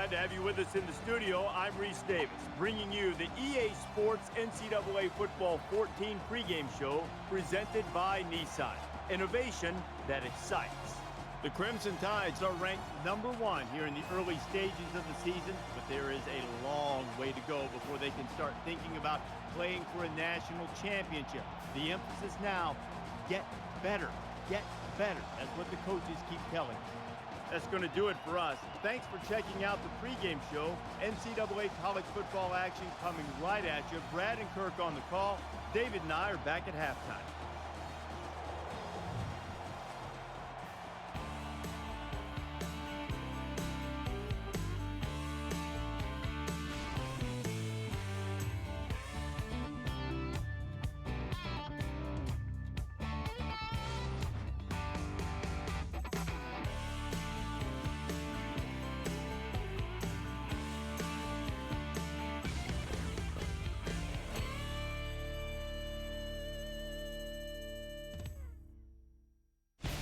glad to have you with us in the studio. I'm Reese Davis, bringing you the EA Sports NCAA Football 14 pregame show presented by Nissan. Innovation that excites. The Crimson Tides are ranked #1 here in the early stages of the season, but there is a long way to go before they can start thinking about playing for a national championship. The emphasis now, get better, get better. That's what the coaches keep telling us. That's going to do it for us. Thanks for checking out the pregame show. NCAA college football action coming right at you. Brad and Kirk on the call. David and I are back at halftime.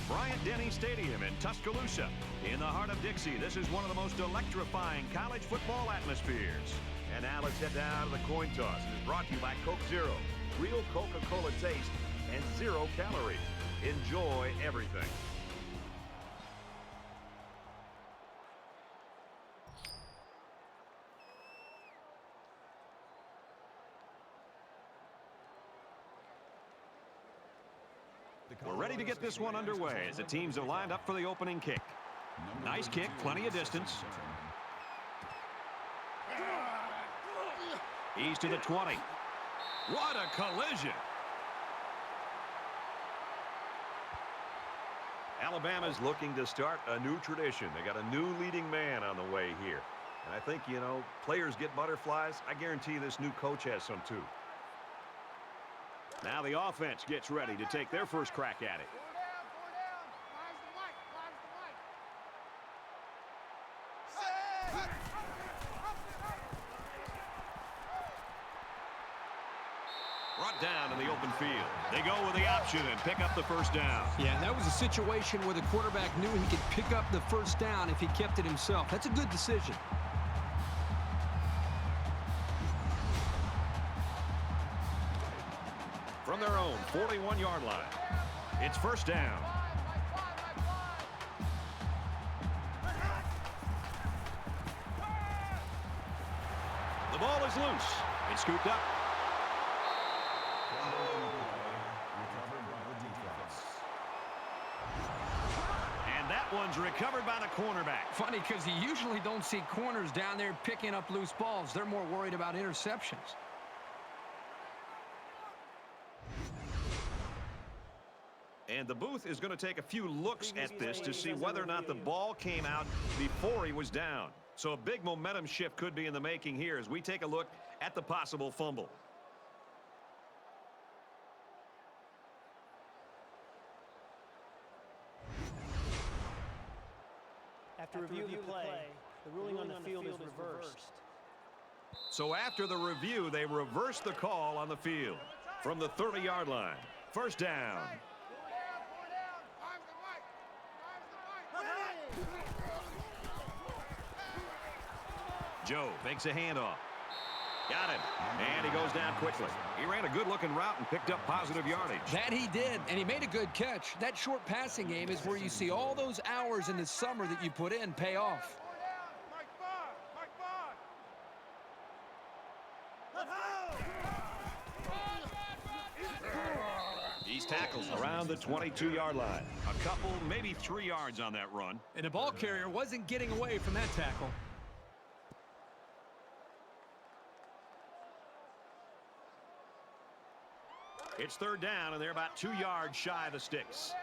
Bryant-Denny Stadium in Tuscaloosa. In the heart of Dixie, this is one of the most electrifying college football atmospheres. And now let's head down to the coin toss. It is brought to you by Coke Zero. Real Coca-Cola taste and 0 calories. Enjoy everything. We're ready to get this one underway as the teams are lined up for the opening kick. Nice kick, plenty of distance. He's to the 20. What a collision! Alabama's looking to start a new tradition. They got a new leading man on the way here. And I think, you know, players get butterflies. I guarantee this new coach has some too. Now the offense gets ready to take their first crack at it. Brought down in the open field. They go with the option and pick up the first down. Yeah, that was a situation where the quarterback knew he could pick up the first down if he kept it himself. That's a good decision. From their own 41-yard line, it's first down. The ball is loose. It's scooped up. And that one's recovered by the cornerback. Funny, because you usually don't see corners down there picking up loose balls. They're more worried about interceptions. And the booth is going to take a few looks at this to see whether or not the ball came out before he was down. So a big momentum shift could be in the making here as we take a look at the possible fumble. After reviewing the play, the ruling on the field is reversed. So after the review, they reverse the call on the field. From the 30-yard line, first down. Joe makes a handoff. Got him. And he goes down quickly. He ran a good-looking route and picked up positive yardage. That he did, and he made a good catch. That short passing game is where you see all those hours in the summer that you put in pay off. He's tackled around the 22-yard line. A couple, maybe 3 yards on that run. And the ball carrier wasn't getting away from that tackle. It's third down, and they're about 2 yards shy of the sticks.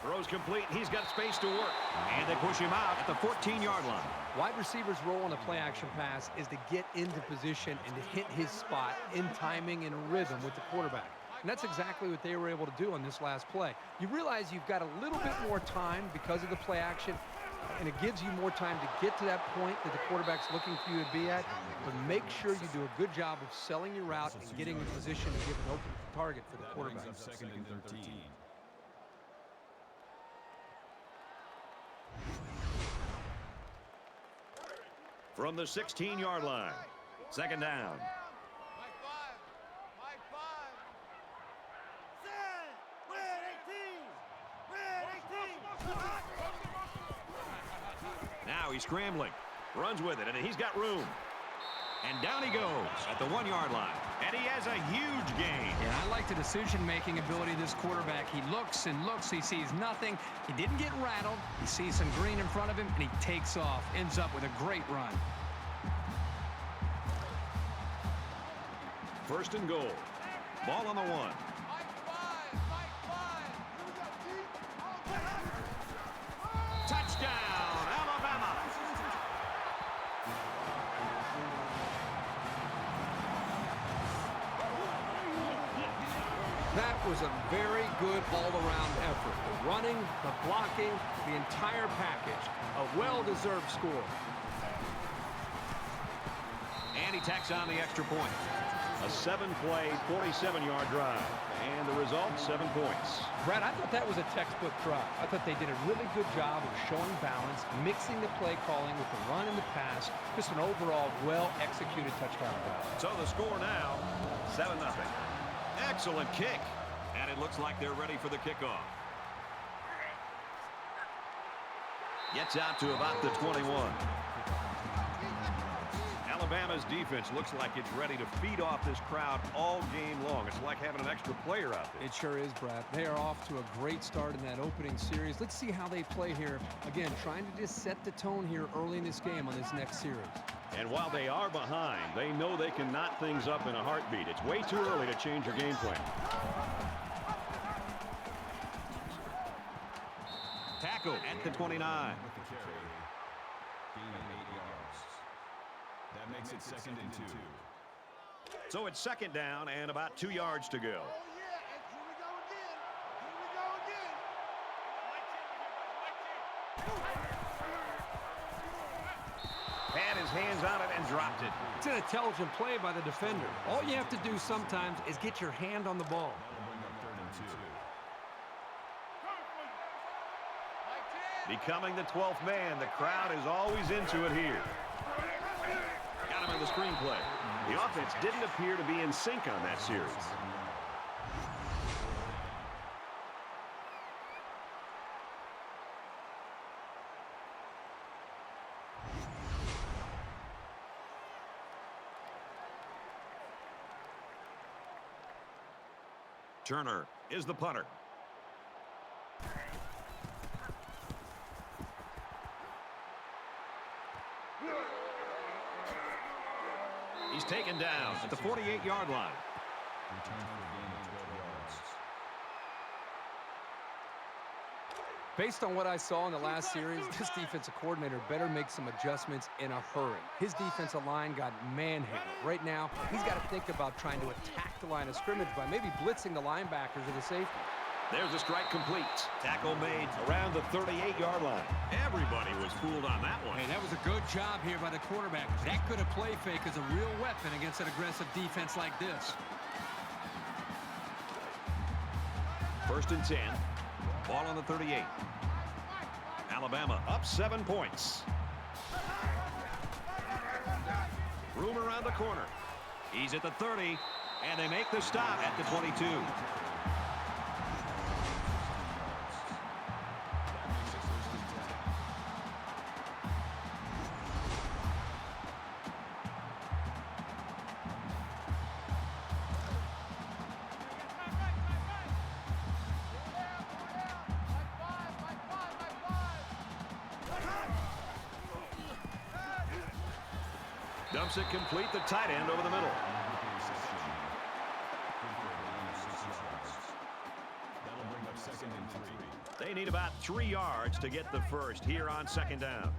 Throws complete, and he's got space to work. And they push him out at the 14-yard line. Wide receiver's role in a play-action pass is to get into position and to hit his spot in timing and rhythm with the quarterback. And that's exactly what they were able to do on this last play. You realize you've got a little bit more time because of the play action. And it gives you more time to get to that point that the quarterback's looking for you to be at. But make sure you do a good job of selling your route and getting in position to give an open target for the quarterback. Second and 13. From the 16-yard line. Second down. Now he's scrambling. Runs with it, and he's got room. And down he goes at the 1-yard line. And he has a huge gain. Yeah, I like the decision-making ability of this quarterback. He looks and looks. He sees nothing. He didn't get rattled. He sees some green in front of him, and he takes off. Ends up with a great run. First and goal. Ball on the 1. Touchdown, Alabama. That was a very good all-around effort. The running, the blocking, the entire package. A well-deserved score. And he tacks on the extra point. A 7-play, 47-yard drive. And the result, 7 points. Brad, I thought that was a textbook drive. I thought they did a really good job of showing balance, mixing the play calling with the run and the pass. Just an overall well-executed touchdown drive. So the score now, 7-0. Excellent kick. And it looks like they're ready for the kickoff. Gets out to about the 21. Alabama's defense looks like it's ready to feed off this crowd all game long. It's like having an extra player out there. It sure is, Brad. They are off to a great start in that opening series. Let's see how they play here. Again, trying to just set the tone here early in this game on this next series. And while they are behind, they know they can knot things up in a heartbeat. It's way too early to change your game plan. Tackle at the 29. That makes it second and 2. So it's second down and about 2 yards to go. Had his hands on it and dropped it. It's an intelligent play by the defender. All you have to do sometimes is get your hand on the ball. Becoming the 12th man, the crowd is always into it here. Got him in the screenplay. The offense didn't appear to be in sync on that series. Turner is the punter. He's taken down at the 48-yard line. Based on what I saw in the last series, this defensive coordinator better make some adjustments in a hurry. His defensive line got manhandled. Right now, he's got to think about trying to attack the line of scrimmage by maybe blitzing the linebackers or the safety. There's a strike complete. Tackle made around the 38-yard line. Everybody was fooled on that one. Hey, that was a good job here by the quarterback. That good a play fake is a real weapon against an aggressive defense like this. First and 10. Ball on the 38. Alabama up 7 points. Room around the corner. He's at the 30, and they make the stop at the 22. Dumps it complete, the tight end over the middle. They need about 3 yards to get the first here on second down.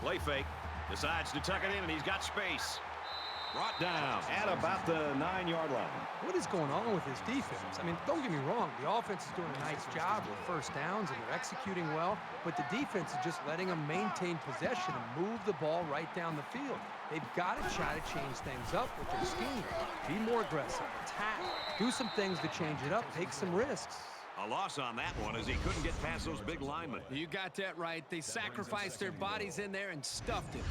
Play fake. Decides to tuck it in, and he's got space. Brought down at about the 9-yard line. What is going on with his defense? I mean, don't get me wrong. The offense is doing a nice job with first downs, and they're executing well. But the defense is just letting them maintain possession and move the ball right down the field. They've got to try to change things up with their scheme. Be more aggressive, attack, do some things to change it up, take some risks. A loss on that one as he couldn't get past those big linemen. You got that right. They sacrificed their bodies in there and stuffed it.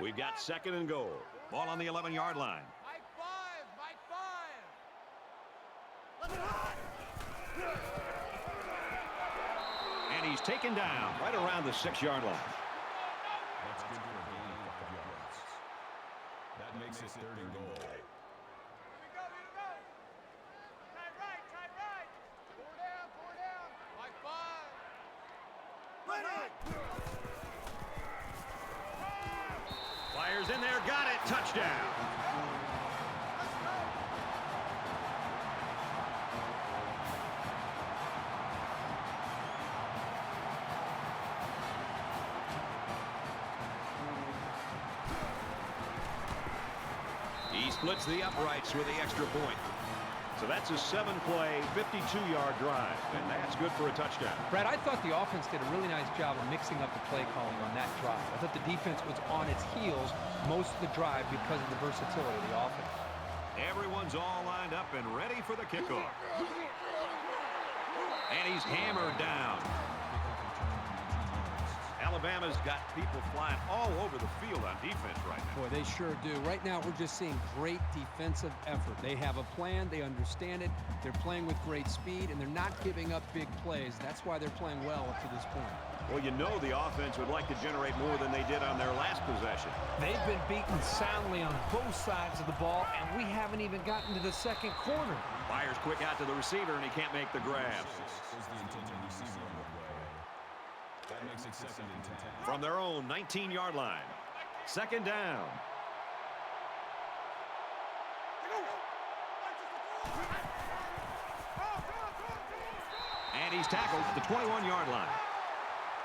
We've got 2nd and goal. Ball on the 11-yard line. Mike 5, Mike 5. And he's taken down right around the 6-yard line. That's good for a gain of 5 yards. That makes it 3rd and goal. Fires in there, got it, touchdown. He splits the uprights with the extra point. So that's a 7-play, 52-yard drive, and that's good for a touchdown. Brad, I thought the offense did a really nice job of mixing up the play calling on that drive. I thought the defense was on its heels most of the drive because of the versatility of the offense. Everyone's all lined up and ready for the kickoff. And he's hammered down. Alabama's got people flying all over the field on defense right now. Boy, they sure do. Right now, we're just seeing great defensive effort. They have a plan. They understand it. They're playing with great speed, and they're not giving up big plays. That's why they're playing well up to this point. Well, you know the offense would like to generate more than they did on their last possession. They've been beaten soundly on both sides of the ball, and we haven't even gotten to the second quarter. Fires quick out to the receiver, and he can't make the grab. Is the intended receiver on the play. That makes it 2nd and 10. From their own 19-yard line. 2nd down. And he's tackled at the 21-yard line.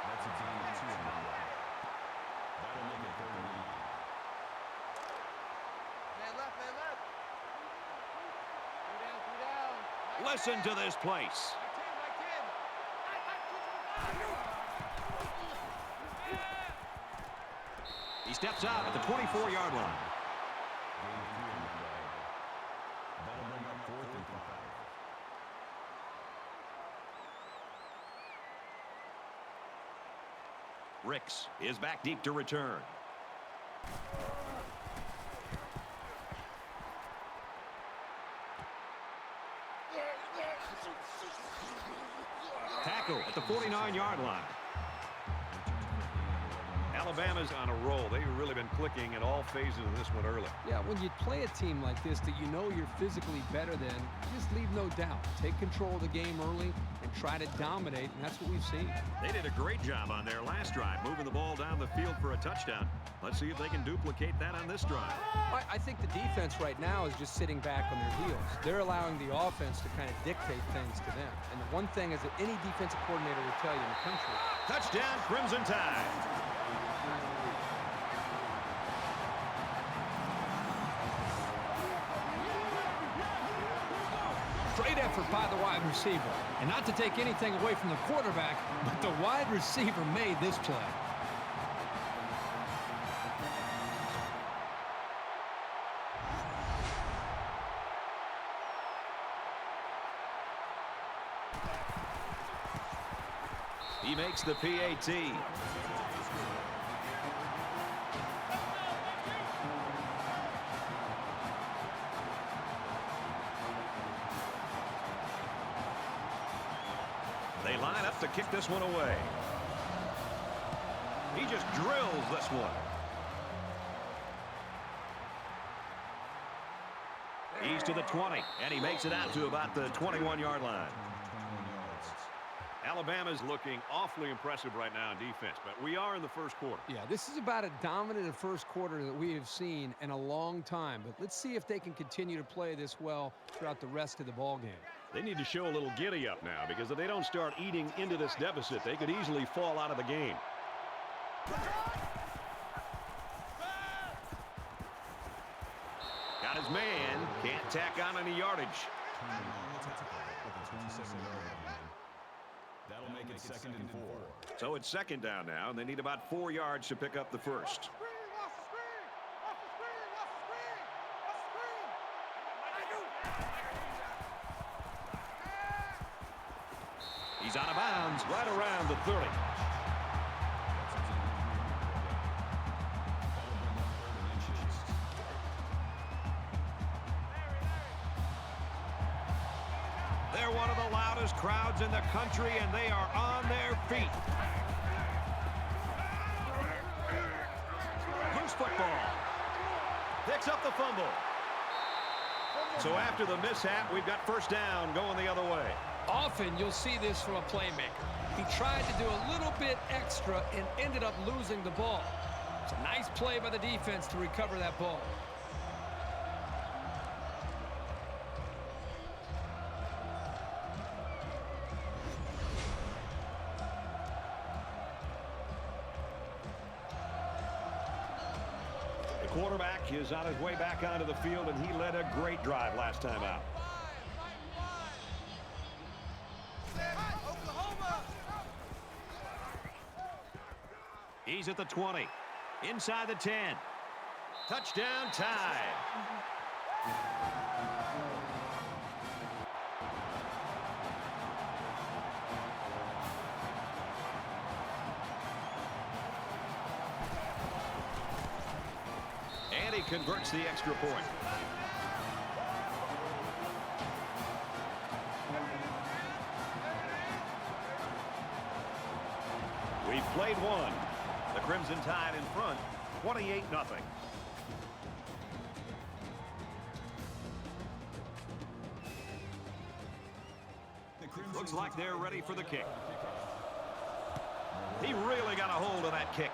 That's a gain of 2 on the play. That'll make it 3rd and 8. Listen to this place. He steps out at the 24-yard line. Gain of 3 on the play. That'll bring up 4th and 5. Ricks is back deep to return. Tackle at the 49-yard line. Alabama's on a roll. They've really been clicking in all phases of this one early. Yeah, when you play a team like this that you know you're physically better than, just leave no doubt. Take control of the game early and try to dominate, and that's what we've seen. They did a great job on their last drive, moving the ball down the field for a touchdown. Let's see if they can duplicate that on this drive. I think the defense right now is just sitting back on their heels. They're allowing the offense to kind of dictate things to them. And the one thing is that any defensive coordinator will tell you in the country. Touchdown, Crimson Tide. Great effort by the wide receiver. And not to take anything away from the quarterback, but the wide receiver made this play. He makes the PAT. They line up to kick this one away. He just drills this one. He's to the 20, and he makes it out to about the 21-yard line. Alabama's looking awfully impressive right now in defense, but we are in the first quarter. Yeah, this is about as dominant a first quarter that we have seen in a long time. But let's see if they can continue to play this well throughout the rest of the ball game. They need to show a little giddy up now, because if they don't start eating into this deficit, they could easily fall out of the game. Got his man. Can't tack on any yardage. That'll make it 2nd and 4. So it's 2nd down now, and they need about 4 yards to pick up the first. He's out of bounds right around the 30. They're one of the loudest crowds in the country, and they are on their feet. Loose football. Picks up the fumble. So after the mishap, we've got 1st down going the other way. Often you'll see this from a playmaker. He tried to do a little bit extra and ended up losing the ball. It's a nice play by the defense to recover that ball. The quarterback is on his way back onto the field, and he led a great drive last time out. He's at the 20. Inside the 10. Touchdown, Tide. And he converts the extra point. We've played one. The Crimson Tide in front, 28-0. Looks like they're ready for the kick. He really got a hold of that kick.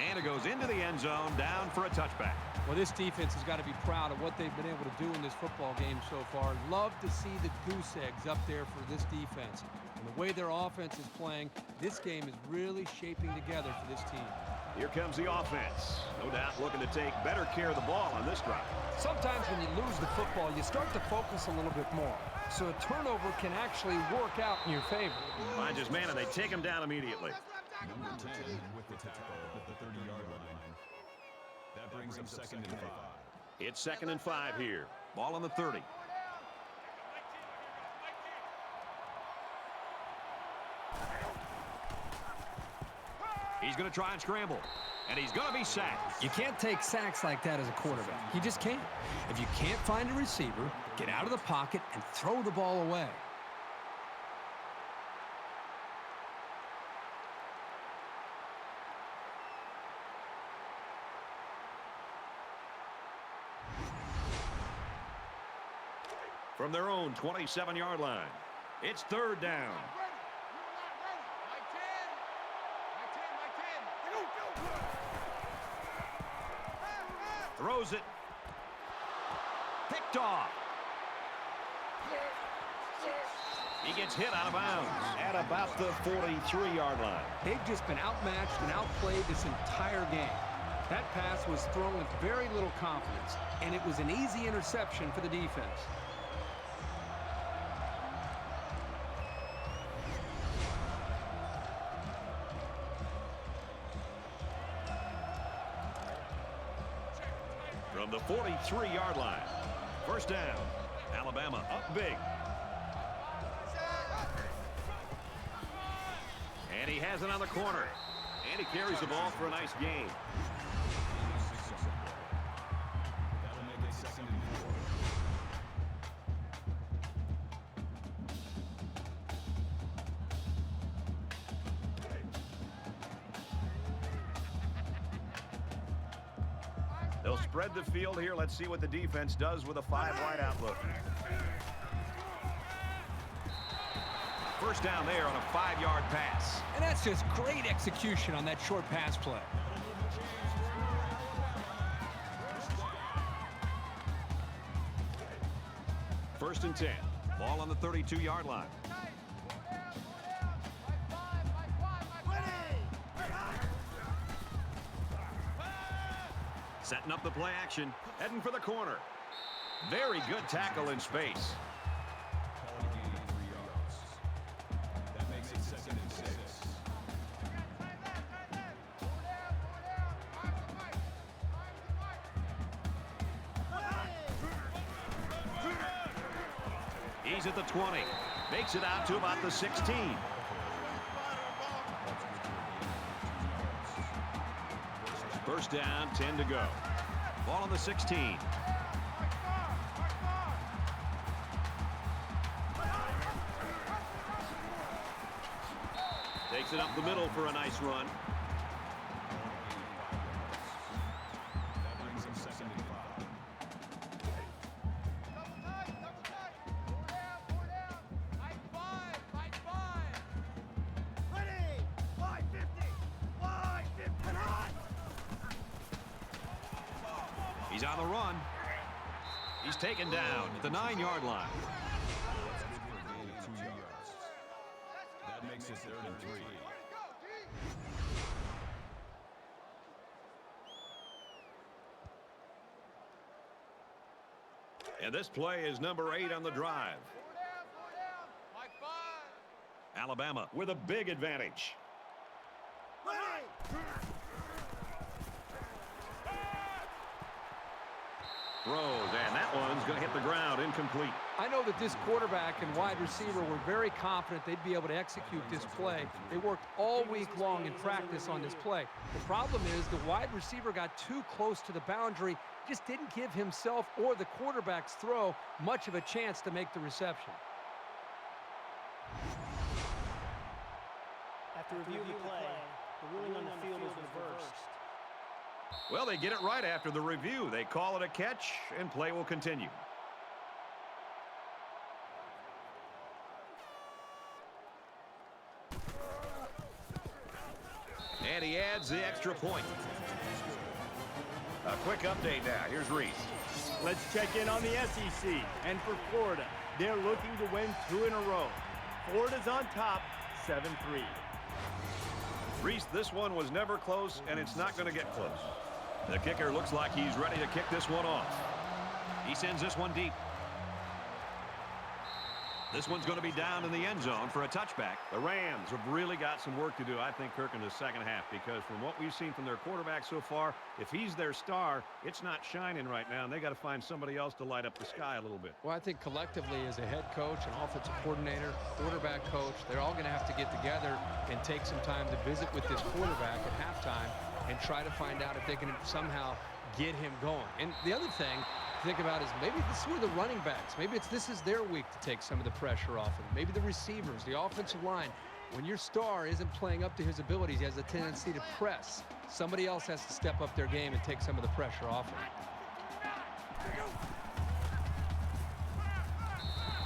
And it goes into the end zone, down for a touchback. Well, this defense has got to be proud of what they've been able to do in this football game so far. Love to see the goose eggs up there for this defense. And the way their offense is playing, this game is really shaping together for this team. Here comes the offense. No doubt looking to take better care of the ball on this drive. Sometimes when you lose the football, you start to focus a little bit more. So a turnover can actually work out in your favor. Finds his man, and they take him down immediately. Number 10 with the tackle at the 30-yard line. That brings up 2nd and 5. It's 2nd and 5 here. Ball on the 30. He's going to try and scramble, and he's going to be sacked. You can't take sacks like that as a quarterback. You just can't. If you can't find a receiver, get out of the pocket and throw the ball away. From their own 27-yard line, it's 3rd down. Throws it. Picked off. He gets hit out of bounds at about the 43-yard line. They've just been outmatched and outplayed this entire game. That pass was thrown with very little confidence, and it was an easy interception for the defense. From the 43-yard line. 1st down. Alabama up big. And he has it on the corner. And he carries the ball for a nice gain. That'll make it 2nd and 4. They'll spread the field here. Let's see what the defense does with a 5-wide outlook. 1st down there on a 5-yard pass. And that's just great execution on that short pass play. First and 10. Ball on the 32-yard line. Setting up the play action. Heading for the corner. Very good tackle in space. Calling a gain of 3 yards. That makes it 2nd and 6. He's at the 20. Makes it out to about the 16. First down, 10 to go. Ball on the 16. Takes it up the middle for a nice run. That brings him 2nd and 5. He's on the run. He's taken down at the 9-yard line. That's good for a gain of 2 yards. That makes it 3rd and 3. And this play is number 8 on the drive. Alabama with a big advantage. Throws, and that one's going to hit the ground, incomplete. I know that this quarterback and wide receiver were very confident they'd be able to execute this play. They worked all week long in practice on this play. The problem is the wide receiver got too close to the boundary, just didn't give himself or the quarterback's throw much of a chance to make the reception. After review of the play, the ruling on the field is reversed. Well, they get it right after the review. They call it a catch, and play will continue. And he adds the extra point. A quick update now. Here's Reese. Let's check in on the SEC. And for Florida, they're looking to win 2 in a row. Florida's on top, 7-3. Reese, this one was never close, and it's not going to get close. The kicker looks like he's ready to kick this one off. He sends this one deep. This one's going to be down in the end zone for a touchback. The Rams have really got some work to do, I think, Kirk, in the second half, because from what we've seen from their quarterback so far, if he's their star, it's not shining right now, and they got to find somebody else to light up the sky a little bit. Well, I think collectively as a head coach, an offensive coordinator, quarterback coach, they're all going to have to get together and take some time to visit with this quarterback at halftime and try to find out if they can somehow get him going. And the other thing to think about is maybe this is where the running backs, maybe this is their week to take some of the pressure off him. Maybe the receivers, the offensive line. When your star isn't playing up to his abilities, he has a tendency to press. Somebody else has to step up their game and take some of the pressure off him.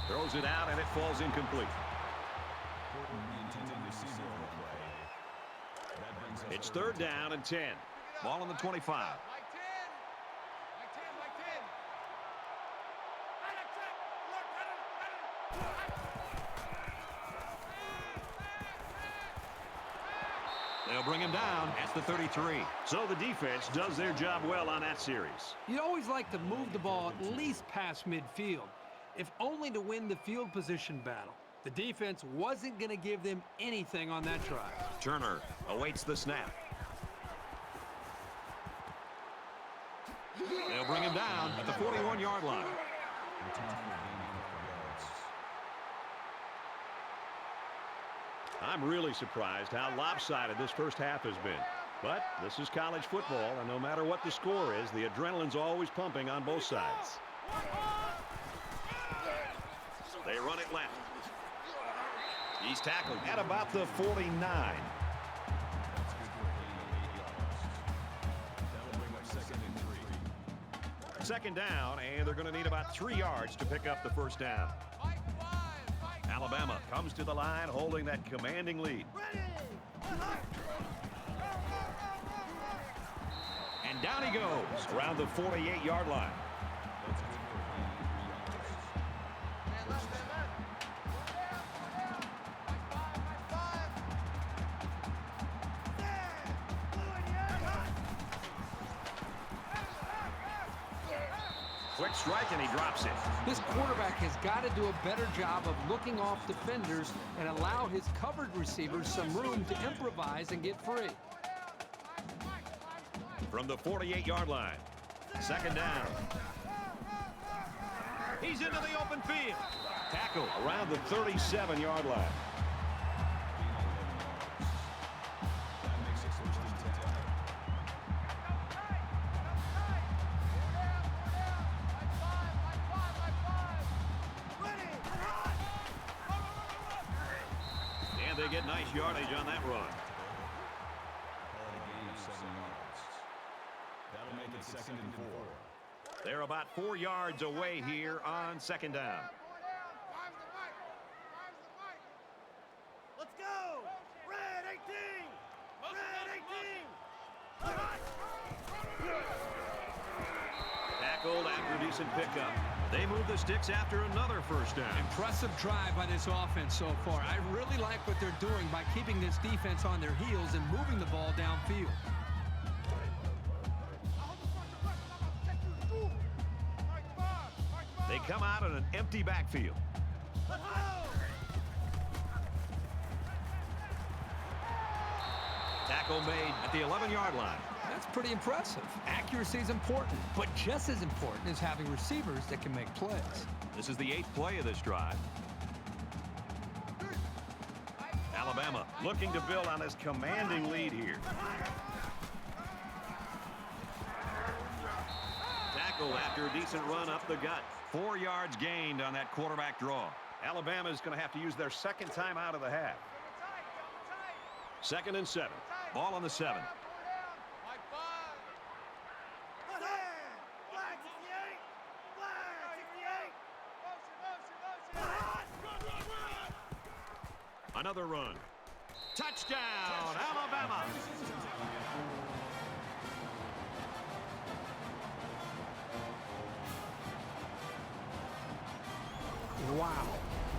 Throws it out, and it falls incomplete. It's 3rd down and 10. Ball on the 25. They'll bring him down at the 33. So the defense does their job well on that series. You'd always like to move the ball at least past midfield, if only to win the field position battle. The defense wasn't going to give them anything on that drive. Turner awaits the snap. They'll bring him down at the 41-yard line. I'm really surprised how lopsided this first half has been. But this is college football, and no matter what the score is, the adrenaline's always pumping on both sides. They run it left. He's tackled at about the 49. Second down, and they're going to need about 3 yards to pick up the first down. Alabama comes to the line holding that commanding lead. And down he goes around the 48-yard line. Quick strike, and he drops it. This quarterback has got to do a better job of looking off defenders and allow his covered receivers some room to improvise and get free. From the 48-yard line. Second down. He's into the open field. Tackle around the 37-yard line. That makes it 14 to 10. And they get nice yardage on that run. Call it a gain of 7 yards. That'll make it 2nd and 4. They're about 4 yards away here on second down. Let's go! Red 18! Red 18! Tackled after a decent pickup. They move the sticks after another first down. Impressive drive by this offense so far. I really like what they're doing by keeping this defense on their heels and moving the ball downfield. They come out in an empty backfield. Tackle made at the 11-yard line. That's pretty impressive. Accuracy is important, but just as important is having receivers that can make plays. This is the 8th play of this drive. Alabama looking to build on this commanding lead here. Tackle after a decent run up the gut. 4 yards gained on that quarterback draw. Alabama is going to have to use their second time out of the half. 2nd and 7. Ball on the 7. Another run. Touchdown, Alabama. Wow.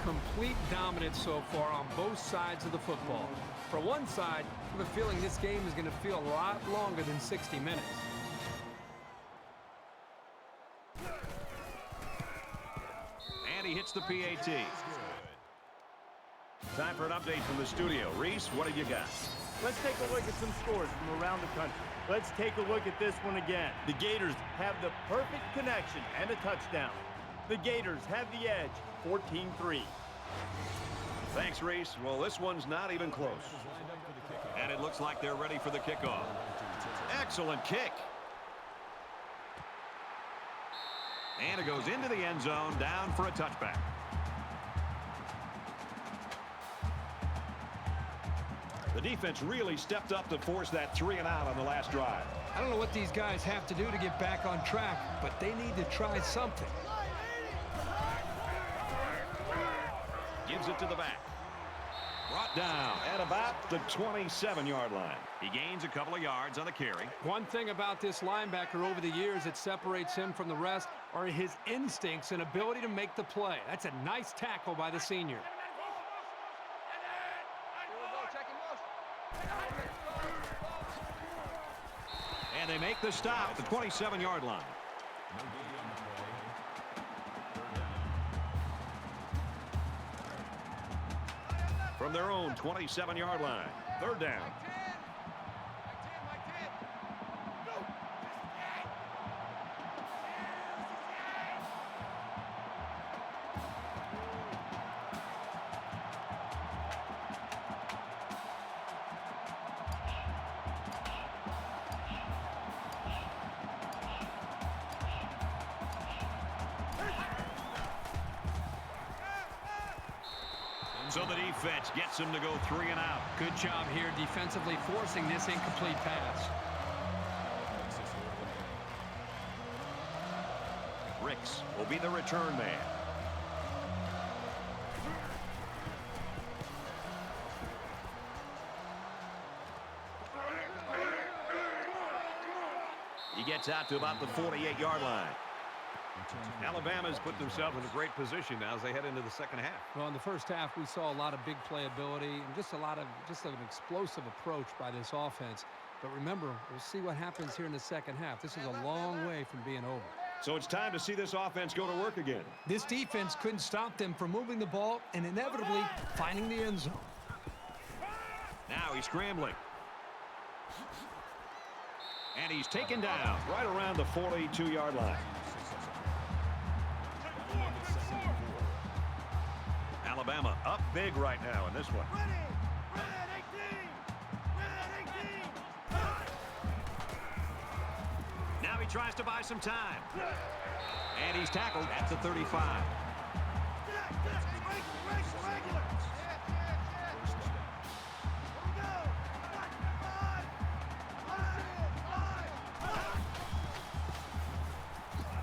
Complete dominance so far on both sides of the football. For one side, I have a feeling this game is going to feel a lot longer than 60 minutes. And he hits the PAT. Time for an update from the studio. Reese, what have you got? Let's take a look at some scores from around the country. Let's take a look at this one again. The Gators have the perfect connection and a touchdown. The Gators have the edge, 14-3. Thanks, Reese. Well, this one's not even close. And it looks like they're ready for the kickoff. Excellent kick. And it goes into the end zone, down for a touchback. The defense really stepped up to force that 3 and out on the last drive. I don't know what these guys have to do to get back on track, but they need to try something. Gives it to the back. Brought down at about the 27-yard line. He gains a couple of yards on the carry. One thing about this linebacker over the years that separates him from the rest are his instincts and ability to make the play. That's a nice tackle by the senior. And they make the stop at the 27-yard line. No biggie on the play. 3rd down. From their own 27-yard line. 3rd down. So the defense gets him to go 3 and out. Good job here defensively forcing this incomplete pass. Ricks will be the return man. He gets out to about the 48-yard line. Alabama's put themselves in a great position now as they head into the second half. Well, in the first half, we saw a lot of big playability and just an explosive approach by this offense. But remember, we'll see what happens here in the second half. This is a long way from being over. So it's time to see this offense go to work again. This defense couldn't stop them from moving the ball and inevitably finding the end zone. Now he's scrambling. And he's taken down right around the 42-yard line. Alabama up big right now in this one. Now he tries to buy some time. And he's tackled at the 35.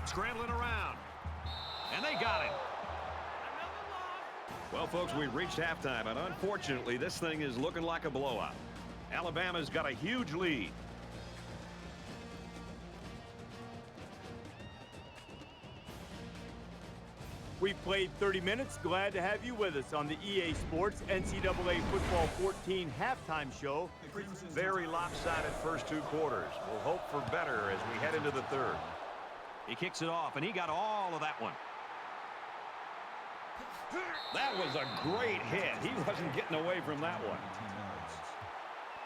Scrambling around. And they got him. Well, folks, we've reached halftime, and unfortunately, this thing is looking like a blowout. Alabama's got a huge lead. We've played 30 minutes. Glad to have you with us on the EA Sports NCAA Football 14 halftime show. Very lopsided first two quarters. We'll hope for better as we head into the third. He kicks it off, and he got all of that one. That was a great hit. He wasn't getting away from that one.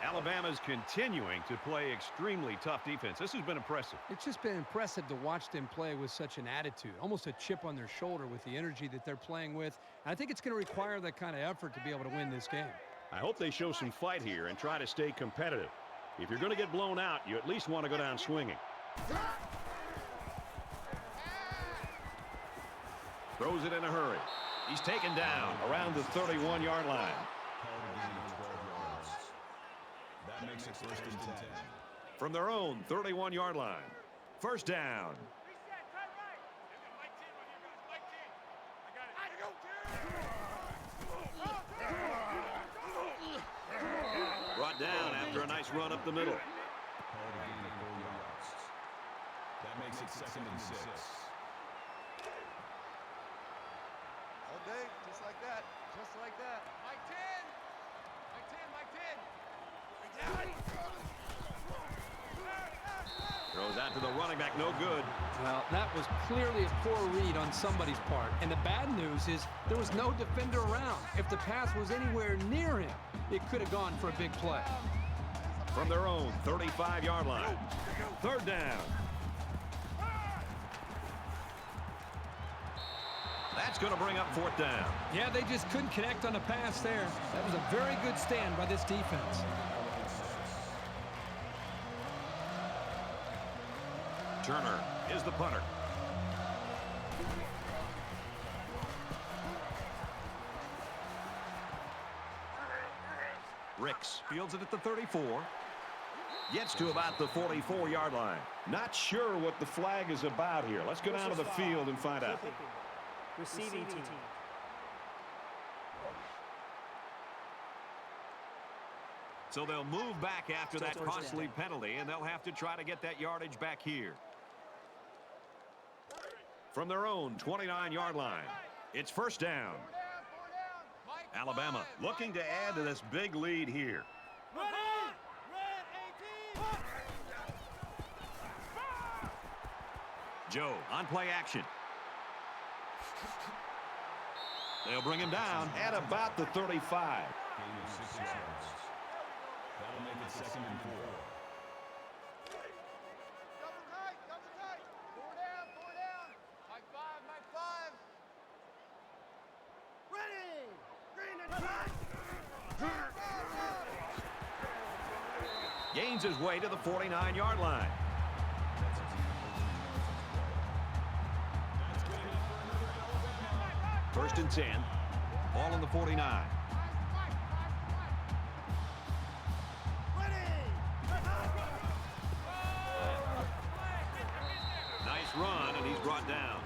Alabama's continuing to play extremely tough defense. This has been impressive. It's just been impressive to watch them play with such an attitude, almost a chip on their shoulder with the energy that they're playing with. And I think it's going to require that kind of effort to be able to win this game. I hope they show some fight here and try to stay competitive. If you're going to get blown out, you at least want to go down swinging. Throws it in a hurry. He's taken down around the 31-yard line. That makes it first and 10. From their own 31-yard line. First down. Brought down after a nice run up the middle. That makes it second and 6. All day, just like that. Just like that. Mike 10. Mike 10, Mike 10. Throws out to the running back, no good. Well, that was clearly a poor read on somebody's part. And the bad news is there was no defender around. If the pass was anywhere near him, it could have gone for a big play. From their own 35-yard line. Third down. That's going to bring up fourth down. Yeah, they just couldn't connect on the pass there. That was a very good stand by this defense. Turner is the punter. Ricks fields it at the 34. Gets to about the 44-yard line. Not sure what the flag is about here. Let's go down to the field and find out. Receiving team. So they'll move back after that costly penalty, and they'll have to try to get that yardage back here. From their own 29-yard line, it's first down. Alabama looking to add to this big lead here. Joe on play action. They'll bring him down at about the 35. Gain of 6 yards. That'll make it second and 4. Double tight, double tight. Four down. Mike 5, Mike 5. Ready. Green and black. Gains his way to the 49-yard line. First and 10. Ball on the 49. Nice run, and he's brought down.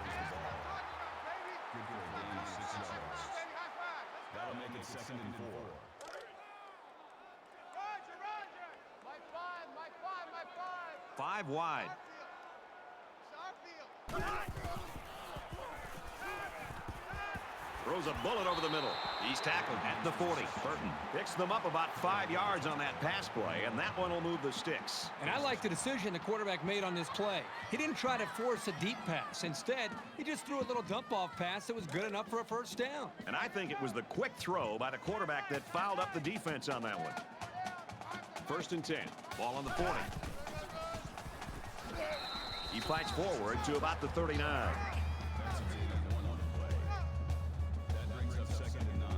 Good for a gain of 6 yards. That'll make it second and 4. Mike 5, Mike 5, Mike 5. 5 wide. Throws a bullet over the middle. He's tackled at the 40. Burton picks them up about 5 yards on that pass play, and that one will move the sticks. And I like the decision the quarterback made on this play. He didn't try to force a deep pass. Instead, he just threw a little dump-off pass that was good enough for a first down. And I think it was the quick throw by the quarterback that fouled up the defense on that one. 1st and 10. Ball on the 40. He fights forward to about the 39. That brings up 2nd and 9.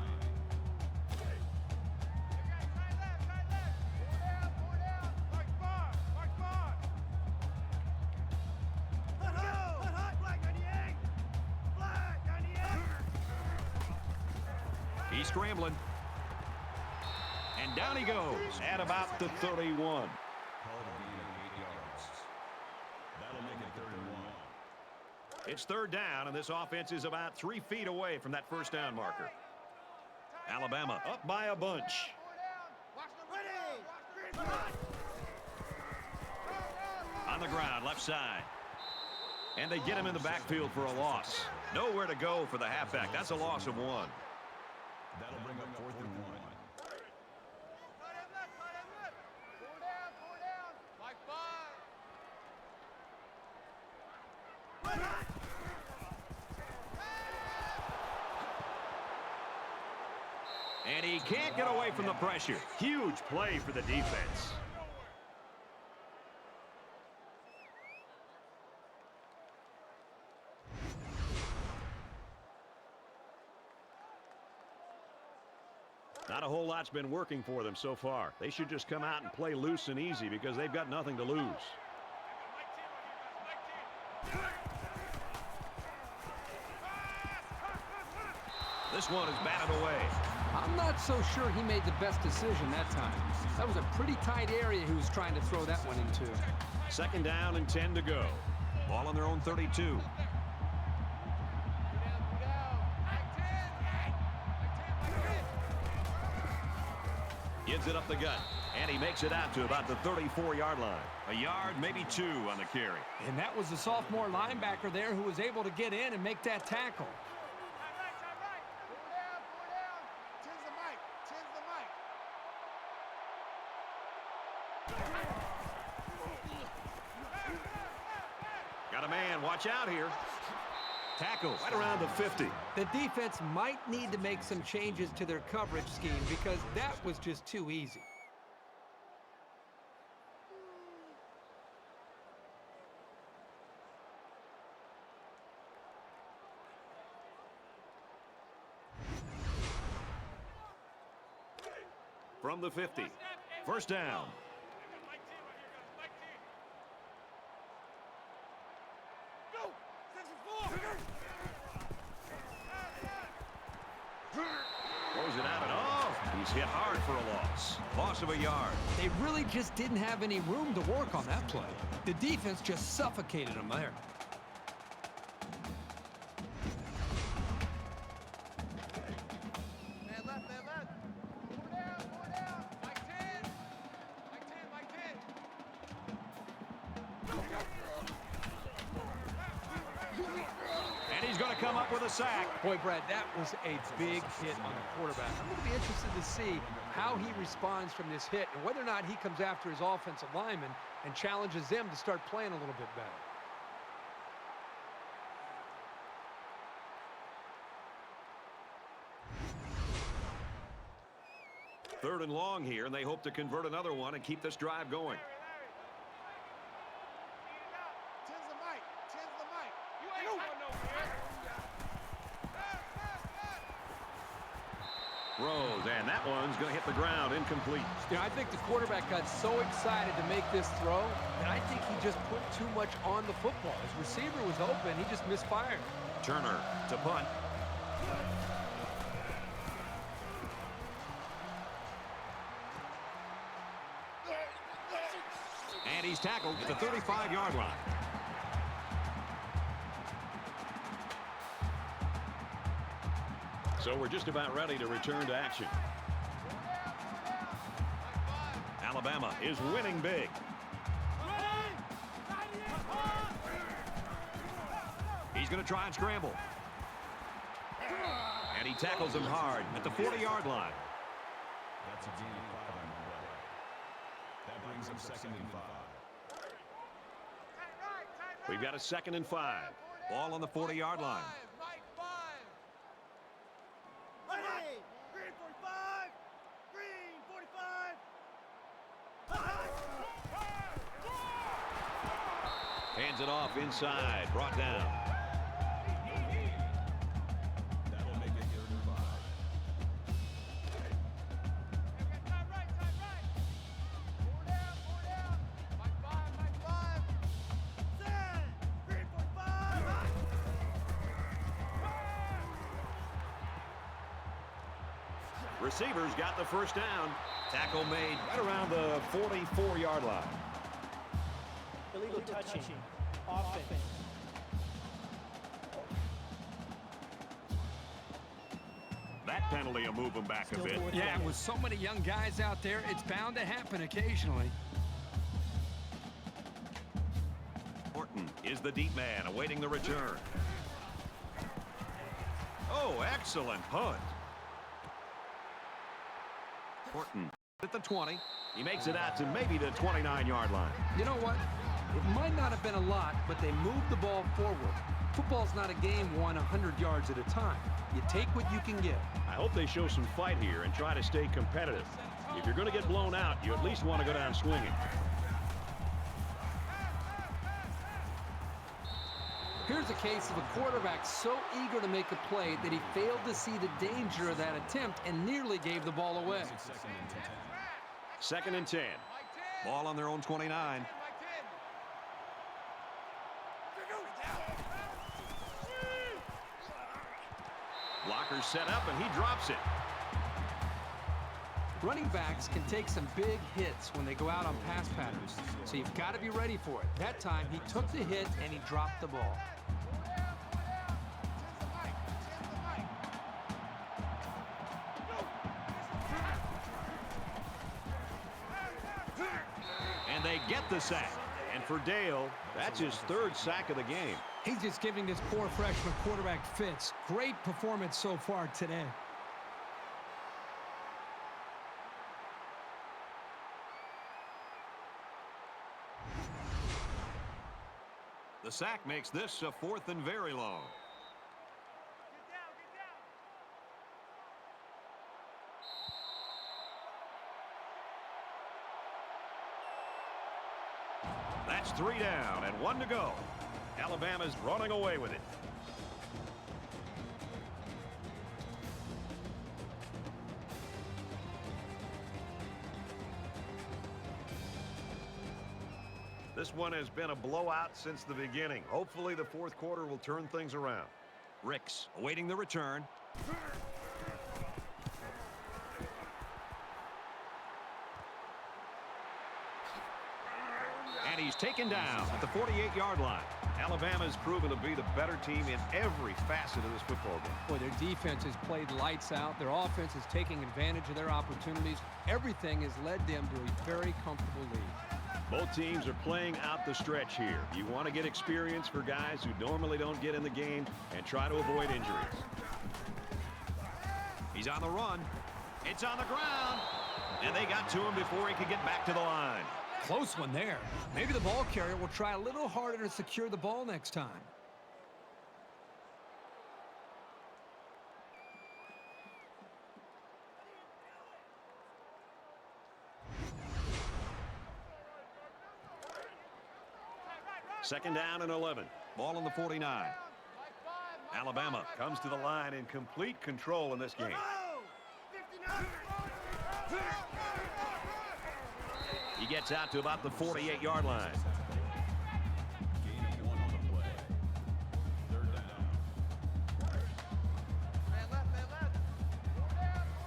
He's scrambling. And down he goes at about the 31. Call it a gain of 8 yards. That'll make it 3rd and 1. It's 3rd down, and this offense is about 3 feet away from that first down marker. Alabama up by a bunch. On the ground, left side. And they get him in the backfield for a loss. Nowhere to go for the halfback. That's a loss of 1. That'll bring up 4th and 1. And he can't get away from the pressure. Huge play for the defense. Not a whole lot's been working for them so far. They should just come out and play loose and easy because they've got nothing to lose. This one is batted away. I'm not so sure he made the best decision that time. That was a pretty tight area he was trying to throw that one into. 2nd down and 10 to go. Ball on their own 32. Gives it up the gut, and he makes it out to about the 34-yard line. A yard, maybe 2 on the carry. And that was the sophomore linebacker there who was able to get in and make that tackle. Got a man, watch out here. Tackle right around the 50. The defense might need to make some changes to their coverage scheme because that was just too easy. From the 50. 1st down. Throws it out and off. He's hit hard for a loss. Loss of a yard. They really just didn't have any room to work on that play. The defense just suffocated them there. Man left, man left. 4 down. Mike 10. Mike 10, Mike 10. And he's going to come up with a sack. Boy, Brad, that was a big hit on the quarterback. I'm going to be interested to see how he responds from this hit and whether or not he comes after his offensive lineman and challenges them to start playing a little bit better. 3rd and long here, and they hope to convert another one and keep this drive going. Throws, and that one's going to hit the ground, incomplete. You know, I think the quarterback got so excited to make this throw that I think he just put too much on the football. His receiver was open, he just misfired. Turner to punt. And he's tackled at the 35-yard line. So we're just about ready to return to action. Alabama is winning big. He's going to try and scramble. And he tackles him hard at the 40-yard line. That's a gain of 5 on the play. That brings up 2nd and 5. We've got a 2nd and 5. Ball on the 40-yard line. Mike 5. Green 45. Green 45. Hands it off inside. Brought down. That'll make it 3rd and 5. Time right. 4 down. Mike 5. Green 45. Receivers got the first down. Tackle made right around the 44-yard line. Illegal touching. Offense. That penalty will move them back a bit. Yeah, with so many young guys out there, it's bound to happen occasionally. Horton is the deep man awaiting the return. Oh, excellent punt. Horton at the 20. He makes it out to maybe the 29-yard line. You know what? It might not have been a lot, but they moved the ball forward. Football's not a game won 100 yards at a time. You take what you can get. I hope they show some fight here and try to stay competitive. If you're going to get blown out, you at least want to go down swinging. Here's a case of a quarterback so eager to make a play that he failed to see the danger of that attempt and nearly gave the ball away. 2nd and 10. Ball on their own 29. Blocker set up, and he drops it. Running backs can take some big hits when they go out on pass patterns, so you've got to be ready for it. That time, he took the hit, and he dropped the ball. And they get the sack. And for Dale, that's his 3rd sack of the game. He's just giving this poor freshman quarterback fits. Great performance so far today. The sack makes this a 4th and very long. That's 3 down and 1 to go. Alabama's running away with it. This one has been a blowout since the beginning. Hopefully the 4th quarter will turn things around. Ricks awaiting the return. And he's taken down at the 48-yard line. Alabama's proven to be the better team in every facet of this football game. Boy, their defense has played lights out. Their offense is taking advantage of their opportunities. Everything has led them to a very comfortable lead. Both teams are playing out the stretch here. You want to get experience for guys who normally don't get in the game and try to avoid injuries. He's on the run. It's on the ground. And they got to him before he could get back to the line. Close one there. Maybe the ball carrier will try a little harder to secure the ball next time. Second down and 11. Ball on the 49. Alabama comes to the line in complete control in this game. He gets out to about the 48-yard line. Gain of 1 on the play. 3rd down. Man left. 4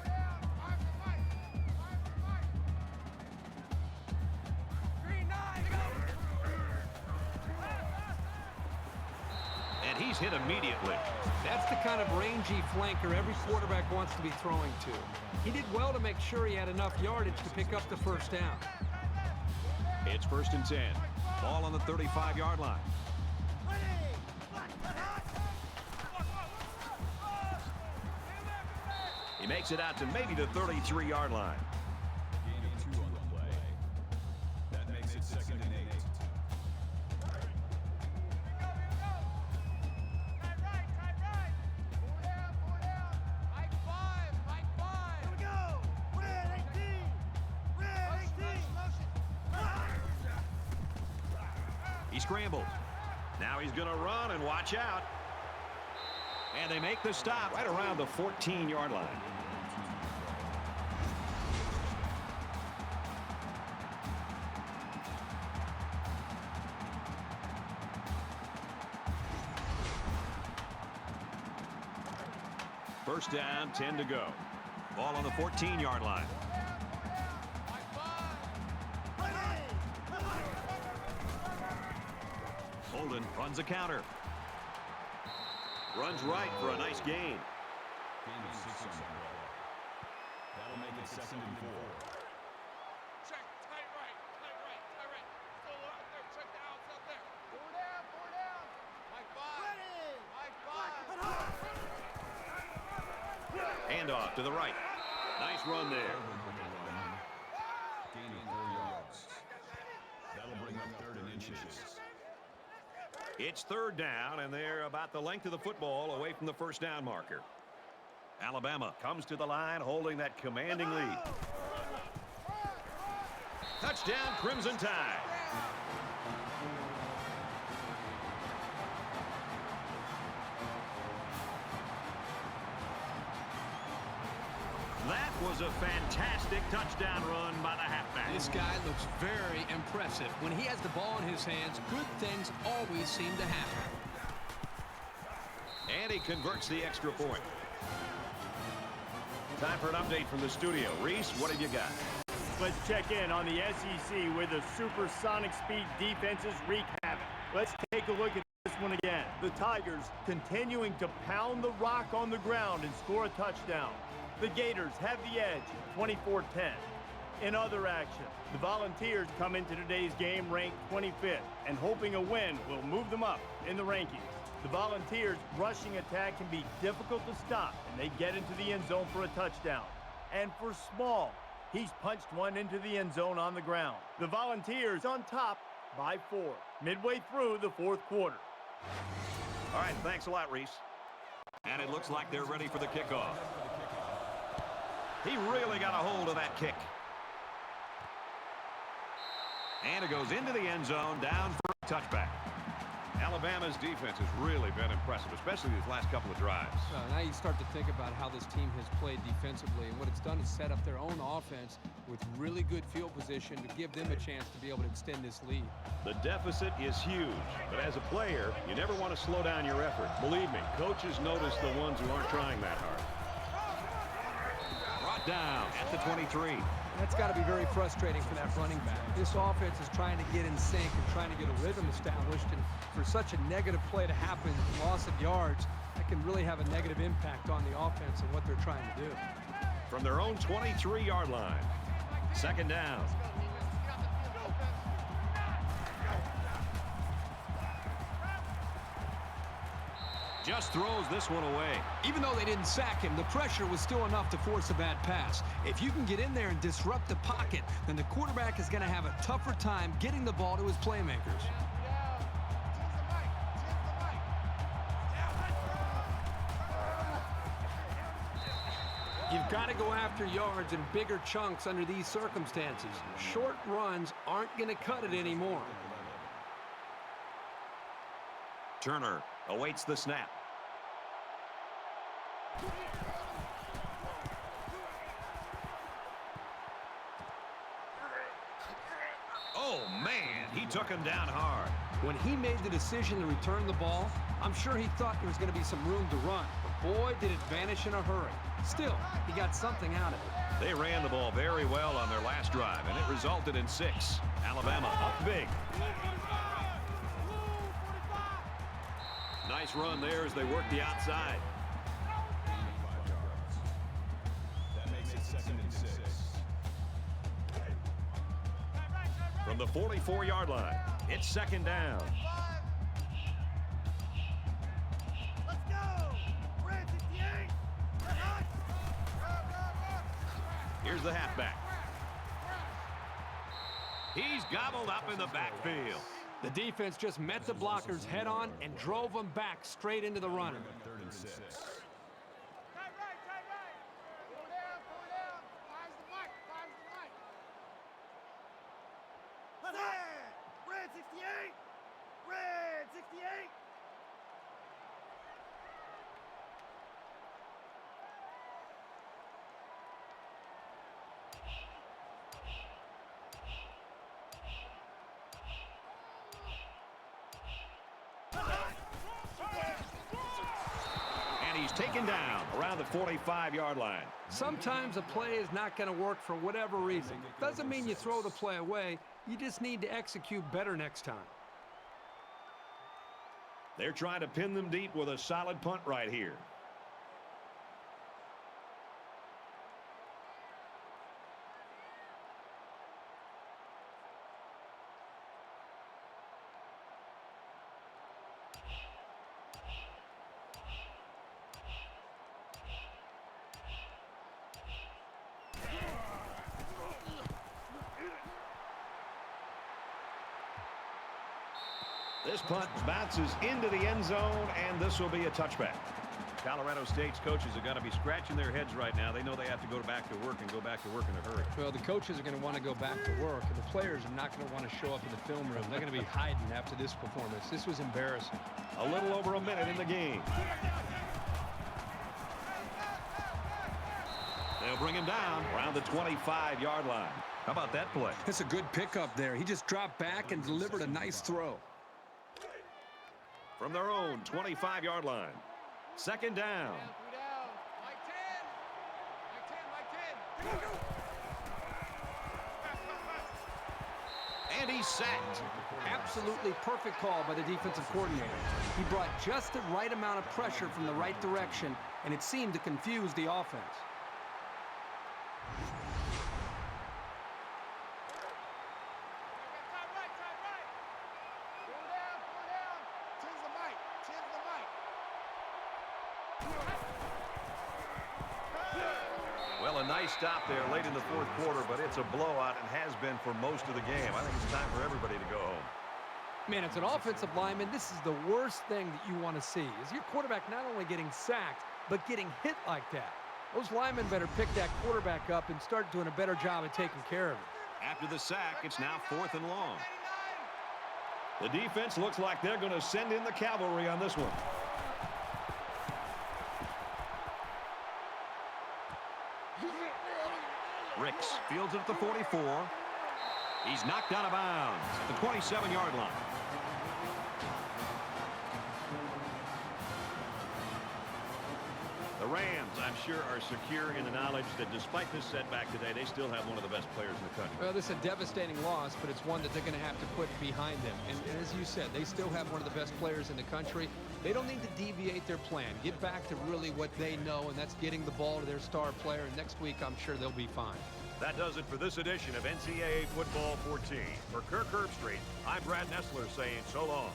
down. Mark the fight. Green 9, go. And he's hit immediately. That's the kind of rangy flanker every quarterback wants to be throwing to. He did well to make sure he had enough yardage to pick up the first down. It's 1st and 10. Ball on the 35-yard line. He makes it out to maybe the 33-yard line. Gain of 2 on the play. That makes it 2nd and 8. He scrambles. Now he's going to run and watch out. And they make the stop right around the 14-yard line. First down, 10 to go. Ball on the 14-yard line. Holden runs a counter. Runs right for a nice gain. Gain of 6 on the play. That'll make it 2nd and 4. Check, tight right, tight right, tight right. Still out there, check the outs out there. 4 down. Mike 5. Handoff to the right. Nice run there. Gain of 4 yards. That'll bring up 3rd and inches. It's 3rd down, and they're about the length of the football away from the first down marker. Alabama comes to the line holding that commanding lead. Touchdown, Crimson Tide. That was a fantastic touchdown run by the halfback. This guy looks very impressive. When he has the ball in his hands, good things always seem to happen. And he converts the extra point. Time for an update from the studio. Reese, what have you got? Let's check in on the SEC where the supersonic speed defenses wreak havoc. Let's take a look at this one again. The Tigers continuing to pound the rock on the ground and score a touchdown. The Gators have the edge, 24-10. In other action, the Volunteers come into today's game ranked 25th, and hoping a win will move them up in the rankings. The Volunteers' rushing attack can be difficult to stop, and they get into the end zone for a touchdown. And for Small, he's punched one into the end zone on the ground. The Volunteers on top by 4, midway through the 4th quarter. All right, thanks a lot, Reese. And it looks like they're ready for the kickoff. He really got a hold of that kick. And it goes into the end zone, down for a touchback. Alabama's defense has really been impressive, especially these last couple of drives. Now you start to think about how this team has played defensively, and what it's done is set up their own offense with really good field position to give them a chance to be able to extend this lead. The deficit is huge, but as a player, you never want to slow down your effort. Believe me, coaches notice the ones who aren't trying that hard. Brought down at the 23. That's got to be very frustrating for that running back. This offense is trying to get in sync and trying to get a rhythm established, and for such a negative play to happen, loss of yards, that can really have a negative impact on the offense and what they're trying to do. From their own 23-yard line, 2nd down. Just throws this one away. Even though they didn't sack him, the pressure was still enough to force a bad pass. If you can get in there and disrupt the pocket, then the quarterback is going to have a tougher time getting the ball to his playmakers. You've got to go after yards in bigger chunks under these circumstances. Short runs aren't going to cut it anymore. Turner awaits the snap. Oh, man, he took him down hard. When he made the decision to return the ball, I'm sure he thought there was going to be some room to run. But boy, did it vanish in a hurry. Still, he got something out of it. They ran the ball very well on their last drive, and it resulted in 6. Alabama up big. Nice run there as they work the outside. That makes it 2nd and 6. From the 44-yard line, it's 2nd down. Let's go! We're at 58! We're hot! Here's the halfback. He's gobbled up in the backfield. The defense just met the blockers head on and drove them back straight into the runner. 3rd and 6. Tight right. Go down. Five's the mic. Red 68! Red 68! And he's taken down around the 45-yard line. Sometimes a play is not going to work for whatever reason. Doesn't mean you throw the play away. You just need to execute better next time. They're trying to pin them deep with a solid punt right here. This punt bounces into the end zone, and this will be a touchback. Colorado State's coaches are going to be scratching their heads right now. They know they have to go back to work and go back to work in a hurry. Well, the coaches are going to want to go back to work, and the players are not going to want to show up in the film room. They're going to be hiding after this performance. This was embarrassing. A little over a minute in the game. They'll bring him down around the 25-yard line. How about that play? That's a good pickup there. He just dropped back and delivered a nice throw. From their own 25-yard line. 2nd down. 3 down. Mike 10. And he's sacked. Absolutely perfect call by the defensive coordinator. He brought just the right amount of pressure from the right direction, and it seemed to confuse the offense. Tight right. Go down. 10's the mic. Well, a nice stop there late in the 4th quarter, but it's a blowout and has been for most of the game. I think it's time for everybody to go home. Man, as an offensive lineman, this is the worst thing that you want to see, is your quarterback not only getting sacked, but getting hit like that. Those linemen better pick that quarterback up and start doing a better job of taking care of it. After the sack, it's now 4th and long. The defense looks like they're going to send in the cavalry on this one. Ricks fields it at the 44. He's knocked out of bounds at the 27-yard line. The Rams, I'm sure, are secure in the knowledge that despite this setback today, they still have one of the best players in the country. Well, this is a devastating loss, but it's one that they're going to have to put behind them. And as you said, they still have one of the best players in the country. They don't need to deviate their plan. Get back to really what they know, and that's getting the ball to their star player. And next week, I'm sure they'll be fine. That does it for this edition of NCAA Football 14. For Kirk Herbstreit, I'm Brad Nessler saying so long.